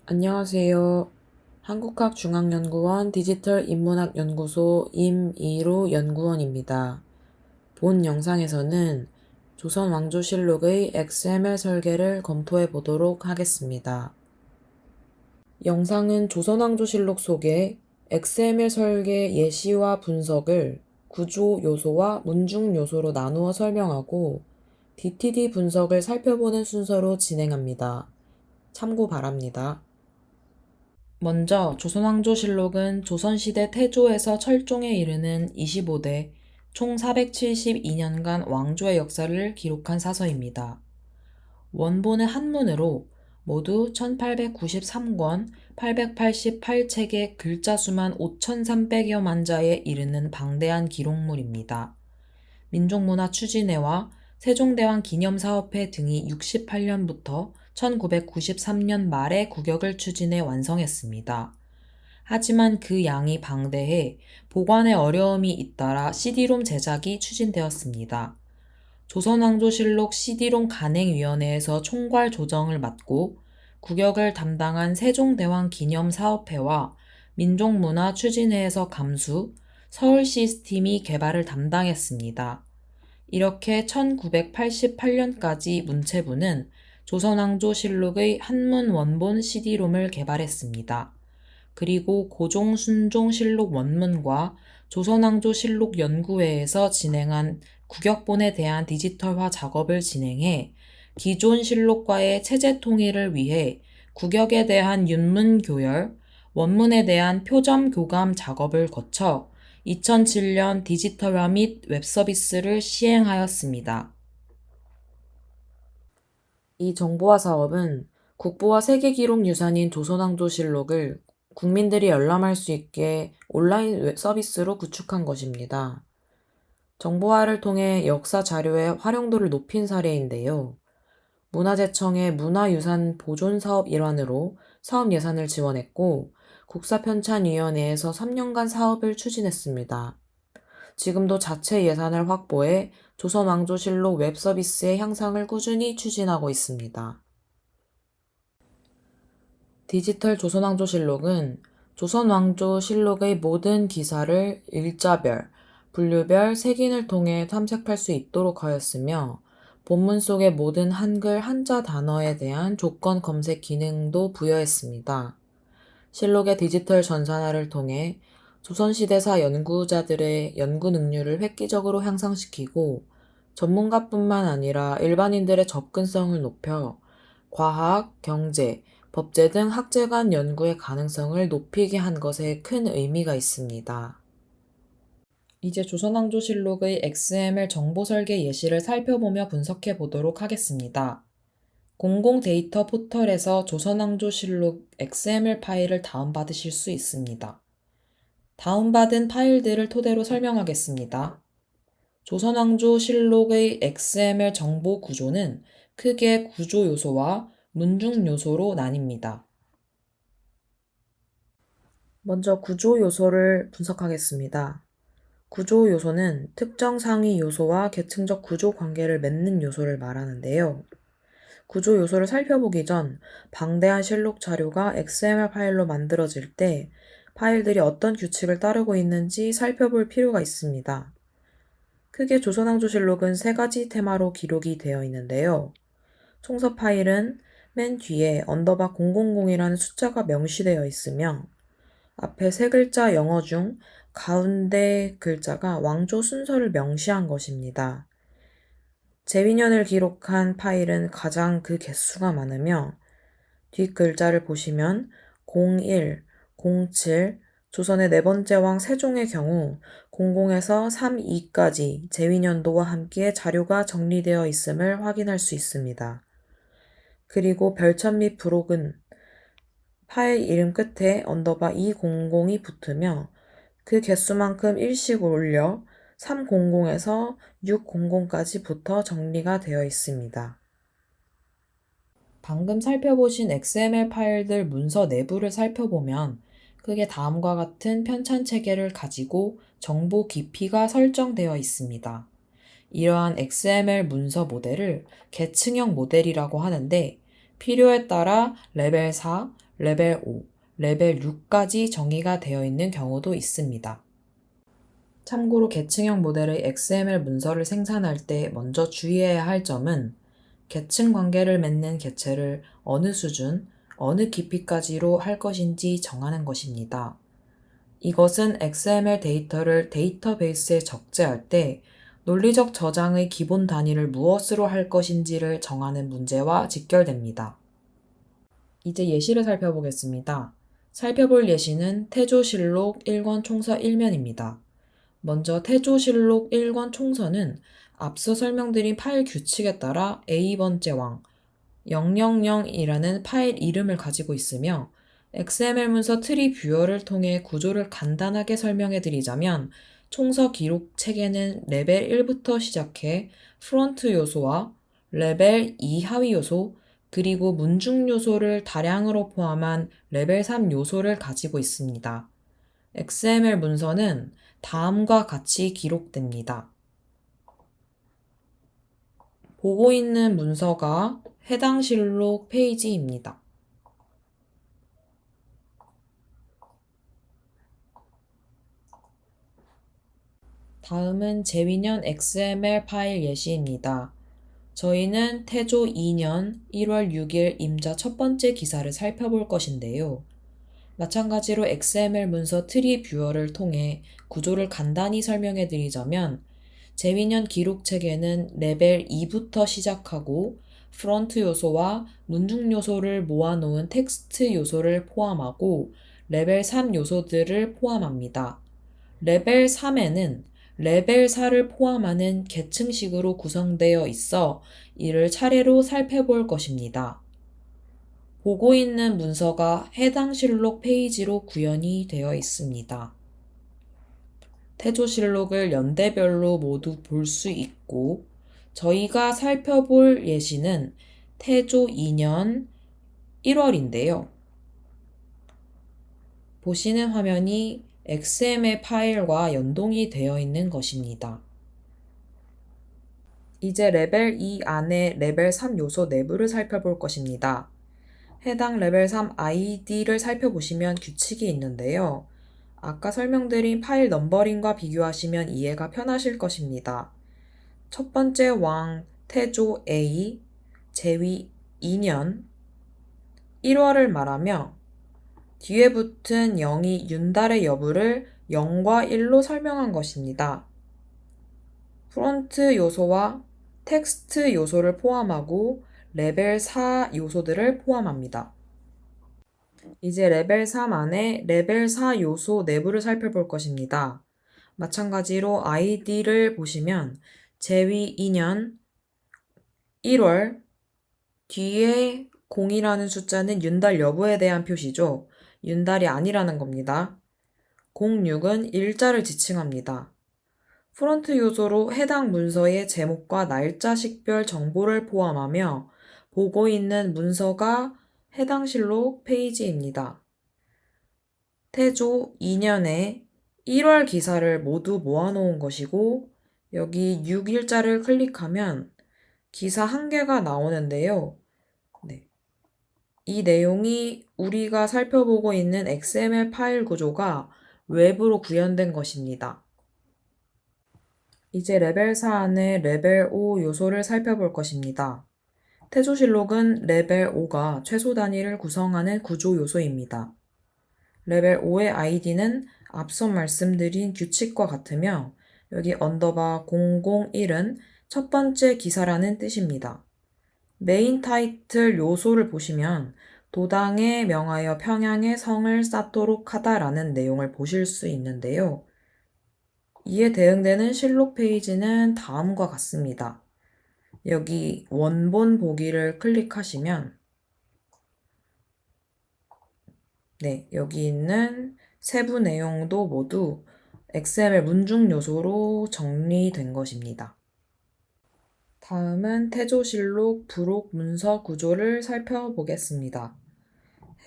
안녕하세요. 한국학중앙연구원 디지털인문학연구소 임이루 연구원입니다. 본 영상에서는 조선왕조실록의 XML 설계를 검토해 보도록 하겠습니다. 영상은 조선왕조실록 속의 XML 설계 예시와 분석을 구조 요소와 문중 요소로 나누어 설명하고 DTD 분석을 살펴보는 순서로 진행합니다. 참고 바랍니다. 먼저 조선왕조실록은 조선시대 태조에서 철종에 이르는 25대 총 472년간 왕조의 역사를 기록한 사서입니다. 원본은 한문으로 모두 1893권 888책의 글자 수만 5300여만 자에 이르는 방대한 기록물입니다. 민족문화 추진회와 세종대왕 기념사업회 등이 68년부터 1993년 말에 구격을 추진해 완성했습니다. 하지만 그 양이 방대해 보관에 어려움이 잇따라 CD롬 제작이 추진되었습니다. 조선왕조실록 CD롬 간행위원회에서 총괄 조정을 맡고 구격을 담당한 세종대왕 기념사업회와 민족문화 추진회에서 감수, 서울시스팀이 개발을 담당했습니다. 이렇게 1988년까지 문체부는 조선왕조실록의 한문 원본 CD롬을 개발했습니다. 그리고 고종순종실록 원문과 조선왕조실록연구회에서 진행한 구격본에 대한 디지털화 작업을 진행해 기존 실록과의 체제 통일을 위해 구격에 대한 윤문 교열, 원문에 대한 표점 교감 작업을 거쳐 2007년 디지털화 및 웹서비스를 시행하였습니다. 이 정보화 사업은 국보와 세계기록유산인 조선왕조실록을 국민들이 열람할 수 있게 온라인 서비스로 구축한 것입니다. 정보화를 통해 역사 자료의 활용도를 높인 사례인데요. 문화재청의 문화유산 보존사업 일환으로 사업 예산을 지원했고 국사편찬위원회에서 3년간 사업을 추진했습니다. 지금도 자체 예산을 확보해 조선왕조실록 웹서비스의 향상을 꾸준히 추진하고 있습니다. 디지털 조선왕조실록은 조선왕조실록의 모든 기사를 일자별, 분류별 색인을 통해 탐색할 수 있도록 하였으며 본문 속의 모든 한글 한자 단어에 대한 조건 검색 기능도 부여했습니다. 실록의 디지털 전산화를 통해 조선시대사 연구자들의 연구 능률을 획기적으로 향상시키고 전문가뿐만 아니라 일반인들의 접근성을 높여 과학, 경제, 법제 등 학제 간 연구의 가능성을 높이게 한 것에 큰 의미가 있습니다. 이제 조선왕조실록의 XML 정보 설계 예시를 살펴보며 분석해 보도록 하겠습니다. 공공 데이터 포털에서 조선왕조실록 XML 파일을 다운받으실 수 있습니다. 다운받은 파일들을 토대로 설명하겠습니다. 조선왕조실록의 XML 정보 구조는 크게 구조 요소와 문중 요소로 나뉩니다. 먼저 구조 요소를 분석하겠습니다. 구조 요소는 특정 상위 요소와 계층적 구조 관계를 맺는 요소를 말하는데요. 구조 요소를 살펴보기 전 방대한 실록 자료가 XML 파일로 만들어질 때 파일들이 어떤 규칙을 따르고 있는지 살펴볼 필요가 있습니다. 크게 조선왕조실록은 3가지 테마로 기록이 되어 있는데요. 총서 파일은 맨 뒤에 언더바 000이라는 숫자가 명시되어 있으며 앞에 3글자 영어 중 가운데 글자가 왕조 순서를 명시한 것입니다. 제위년을 기록한 파일은 가장 그 개수가 많으며 뒷글자를 보시면 01, 07, 조선의 4번째 왕 세종의 경우 00에서 32까지 제위년도와 함께 자료가 정리되어 있음을 확인할 수 있습니다. 그리고 별천 및 부록은 파일 이름 끝에 언더바 200이 붙으며 그 개수만큼 일씩 올려 300에서 600까지 붙어 정리가 되어 있습니다. 방금 살펴보신 XML 파일들 문서 내부를 살펴보면 크게 다음과 같은 편찬 체계를 가지고 정보 깊이가 설정되어 있습니다. 이러한 XML 문서 모델을 계층형 모델이라고 하는데 필요에 따라 레벨 4, 레벨 5, 레벨 6까지 정의가 되어 있는 경우도 있습니다. 참고로 계층형 모델의 XML 문서를 생산할 때 먼저 주의해야 할 점은 계층 관계를 맺는 객체를 어느 수준, 어느 깊이까지로 할 것인지 정하는 것입니다. 이것은 XML 데이터를 데이터베이스에 적재할 때 논리적 저장의 기본 단위를 무엇으로 할 것인지를 정하는 문제와 직결됩니다. 이제 예시를 살펴보겠습니다. 살펴볼 예시는 태조실록 1권 총서 1면입니다. 먼저 태조실록 1권 총서는 앞서 설명드린 파일 규칙에 따라 A번째 왕 000이라는 파일 이름을 가지고 있으며 XML 문서 트리 뷰어를 통해 구조를 간단하게 설명해 드리자면 총서 기록 체계는 레벨 1부터 시작해 프론트 요소와 레벨 2 하위 요소 그리고 문중 요소를 다량으로 포함한 레벨 3 요소를 가지고 있습니다. XML 문서는 다음과 같이 기록됩니다. 보고 있는 문서가 해당 실록 페이지입니다. 다음은 재위년 XML 파일 예시입니다. 저희는 태조 2년 1월 6일 임자 첫 번째 기사를 살펴볼 것인데요. 마찬가지로 XML 문서 트리 뷰어를 통해 구조를 간단히 설명해 드리자면 재위년 기록 체계는 레벨 2부터 시작하고 프론트 요소와 문중 요소를 모아놓은 텍스트 요소를 포함하고 레벨 3 요소들을 포함합니다. 레벨 3에는 레벨 4를 포함하는 계층식으로 구성되어 있어 이를 차례로 살펴볼 것입니다. 보고 있는 문서가 해당 실록 페이지로 구현이 되어 있습니다. 태조실록을 연대별로 모두 볼 수 있고 저희가 살펴볼 예시는 태조 2년 1월인데요. 보시는 화면이 XML 파일과 연동이 되어 있는 것입니다. 이제 레벨 2 안에 레벨 3 요소 내부를 살펴볼 것입니다. 해당 레벨 3 ID를 살펴보시면 규칙이 있는데요. 아까 설명드린 파일 넘버링과 비교하시면 이해가 편하실 것입니다. 첫 번째 왕 태조 A, 재위 2년 1월을 말하며 뒤에 붙은 0이 윤달의 여부를 0과 1로 설명한 것입니다. 프론트 요소와 텍스트 요소를 포함하고 레벨 4 요소들을 포함합니다. 이제 레벨 3 안에 레벨 4 요소 내부를 살펴볼 것입니다. 마찬가지로 ID를 보시면 재위 2년 1월 뒤에 0이라는 숫자는 윤달 여부에 대한 표시죠. 윤달이 아니라는 겁니다. 06은 일자를 지칭합니다. 프론트 요소로 해당 문서의 제목과 날짜 식별 정보를 포함하며 보고 있는 문서가 해당 실록 페이지입니다. 태조 2년에 1월 기사를 모두 모아놓은 것이고 여기 6일자를 클릭하면 기사 1개가 나오는데요. 이 내용이 우리가 살펴보고 있는 XML 파일 구조가 외부로 구현된 것입니다. 이제 레벨 4 안에 레벨 5 요소를 살펴볼 것입니다. 태조실록은 레벨 5가 최소 단위를 구성하는 구조 요소입니다. 레벨 5의 ID는 앞서 말씀드린 규칙과 같으며 여기 언더바 001은 첫 번째 기사라는 뜻입니다. 메인 타이틀 요소를 보시면 도당에 명하여 평양의 성을 쌓도록 하다라는 내용을 보실 수 있는데요. 이에 대응되는 실록 페이지는 다음과 같습니다. 여기 원본 보기를 클릭하시면 여기 있는 세부 내용도 모두 XML 문중 요소로 정리된 것입니다. 다음은 태조실록 부록 문서 구조를 살펴보겠습니다.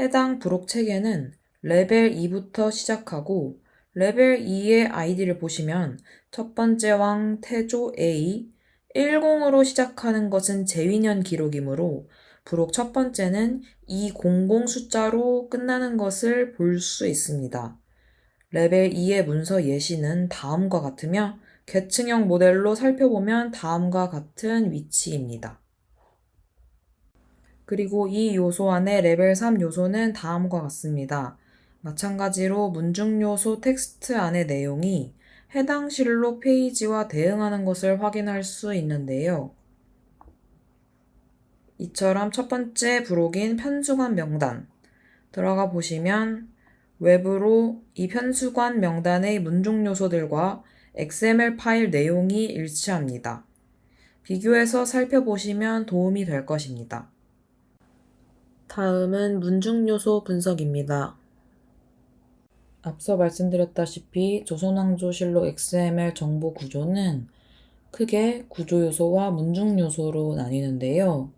해당 부록 체계는 레벨 2부터 시작하고 레벨 2의 아이디를 보시면 첫 번째 왕 태조 A 10으로 시작하는 것은 재위년 기록이므로 부록 첫 번째는 200 숫자로 끝나는 것을 볼 수 있습니다. 레벨 2의 문서 예시는 다음과 같으며 계층형 모델로 살펴보면 다음과 같은 위치입니다. 그리고 이 요소 안에 레벨 3 요소는 다음과 같습니다. 마찬가지로 문중 요소 텍스트 안의 내용이 해당 실록 페이지와 대응하는 것을 확인할 수 있는데요. 이처럼 첫 번째 부록인 편수관 명단 들어가 보시면 외부로 이 편수관 명단의 문중 요소들과 XML 파일 내용이 일치합니다. 비교해서 살펴보시면 도움이 될 것입니다. 다음은 문중 요소 분석입니다. 앞서 말씀드렸다시피 조선왕조실록 XML 정보 구조는 크게 구조 요소와 문중 요소로 나뉘는데요.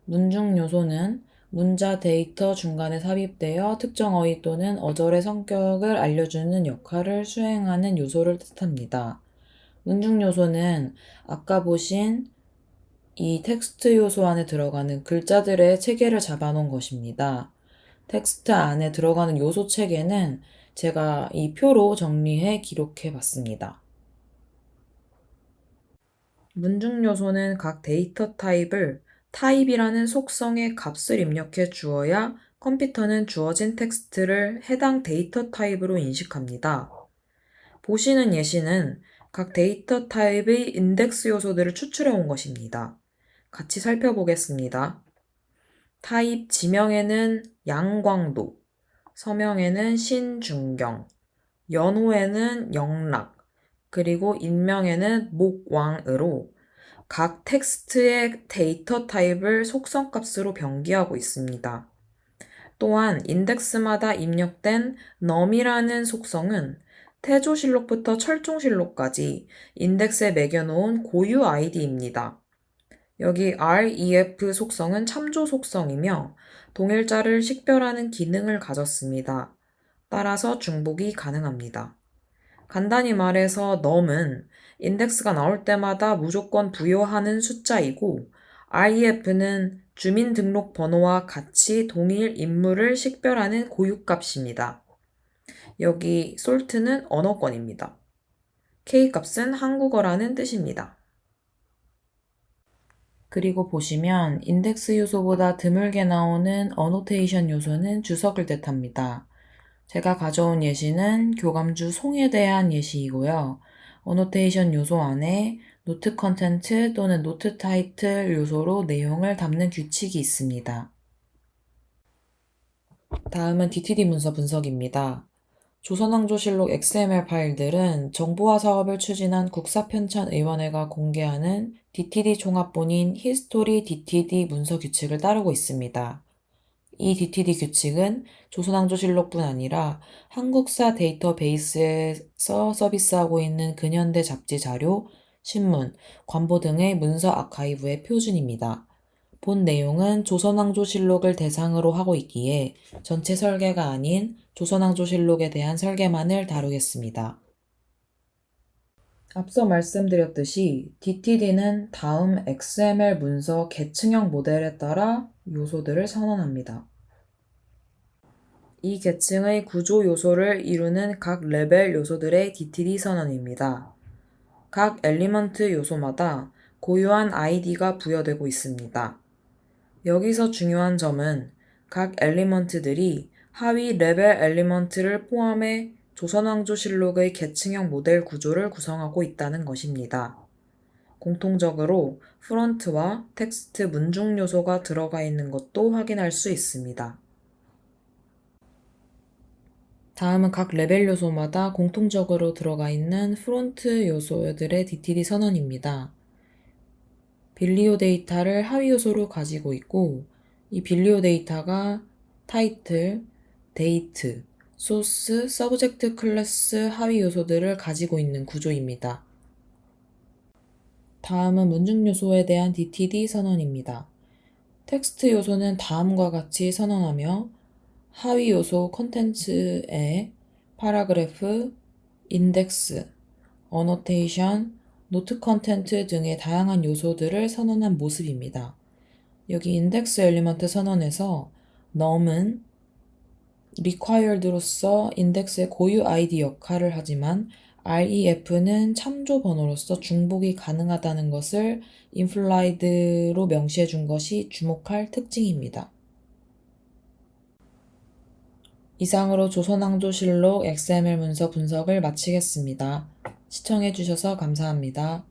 문중 요소는 문자 데이터 중간에 삽입되어 특정 어휘 또는 어절의 성격을 알려주는 역할을 수행하는 요소를 뜻합니다. 문중 요소는 아까 보신 이 텍스트 요소 안에 들어가는 글자들의 체계를 잡아놓은 것입니다. 텍스트 안에 들어가는 요소 체계는 제가 이 표로 정리해 기록해 봤습니다. 문중 요소는 각 데이터 타입을 타입이라는 속성의 값을 입력해 주어야 컴퓨터는 주어진 텍스트를 해당 데이터 타입으로 인식합니다. 보시는 예시는 각 데이터 타입의 인덱스 요소들을 추출해 온 것입니다. 같이 살펴보겠습니다. 타입 지명에는 양광도, 서명에는 신중경, 연호에는 영락, 그리고 인명에는 목왕으로 각 텍스트의 데이터 타입을 속성값으로 병기하고 있습니다. 또한 인덱스마다 입력된 num이라는 속성은 태조실록부터 철종실록까지 인덱스에 매겨놓은 고유 아이디입니다. 여기 ref 속성은 참조 속성이며 동일자를 식별하는 기능을 가졌습니다. 따라서 중복이 가능합니다. 간단히 말해서 num은 인덱스가 나올 때마다 무조건 부여하는 숫자이고 ref는 주민등록번호와 같이 동일 인물을 식별하는 고유값입니다. 여기 salt는 언어권입니다. K값은 한국어라는 뜻입니다. 그리고 보시면 인덱스 요소보다 드물게 나오는 어노테이션 요소는 주석을 뜻합니다. 제가 가져온 예시는 교감주 송에 대한 예시이고요. 어노테이션 요소 안에 노트 컨텐트 또는 노트 타이틀 요소로 내용을 담는 규칙이 있습니다. 다음은 DTD 문서 분석입니다. 조선왕조실록 XML 파일들은 정보화 사업을 추진한 국사편찬의원회가 공개하는 DTD 종합본인 히스토리 DTD 문서 규칙을 따르고 있습니다. 이 DTD 규칙은 조선왕조실록뿐 아니라 한국사 데이터베이스에서 서비스하고 있는 근현대 잡지 자료, 신문, 관보 등의 문서 아카이브의 표준입니다. 본 내용은 조선왕조실록을 대상으로 하고 있기에 전체 설계가 아닌 조선왕조실록에 대한 설계만을 다루겠습니다. 앞서 말씀드렸듯이 DTD는 다음 XML 문서 계층형 모델에 따라 요소들을 선언합니다. 이 계층의 구조 요소를 이루는 각 레벨 요소들의 DTD 선언입니다. 각 엘리먼트 요소마다 고유한 아이디가 부여되고 있습니다. 여기서 중요한 점은 각 엘리먼트들이 하위 레벨 엘리먼트를 포함해 조선왕조실록의 계층형 모델 구조를 구성하고 있다는 것입니다. 공통적으로 프론트와 텍스트 문중 요소가 들어가 있는 것도 확인할 수 있습니다. 다음은 각 레벨 요소마다 공통적으로 들어가 있는 프론트 요소들의 DTD 선언입니다. 빌리오 데이터를 하위 요소로 가지고 있고 이 빌리오 데이터가 타이틀, 데이트, 소스, 서브젝트 클래스 하위 요소들을 가지고 있는 구조입니다. 다음은 문중 요소에 대한 DTD 선언입니다. 텍스트 요소는 다음과 같이 선언하며 하위 요소 컨텐츠에 파라그래프, 인덱스, 어노테이션, 노트 컨텐트 등의 다양한 요소들을 선언한 모습입니다. 여기 인덱스 엘리먼트 선언에서 num은 required로서 인덱스의 고유 아이디 역할을 하지만 ref는 참조 번호로서 중복이 가능하다는 것을 implied로 명시해 준 것이 주목할 특징입니다. 이상으로 조선왕조실록 XML 문서 분석을 마치겠습니다. 시청해 주셔서 감사합니다.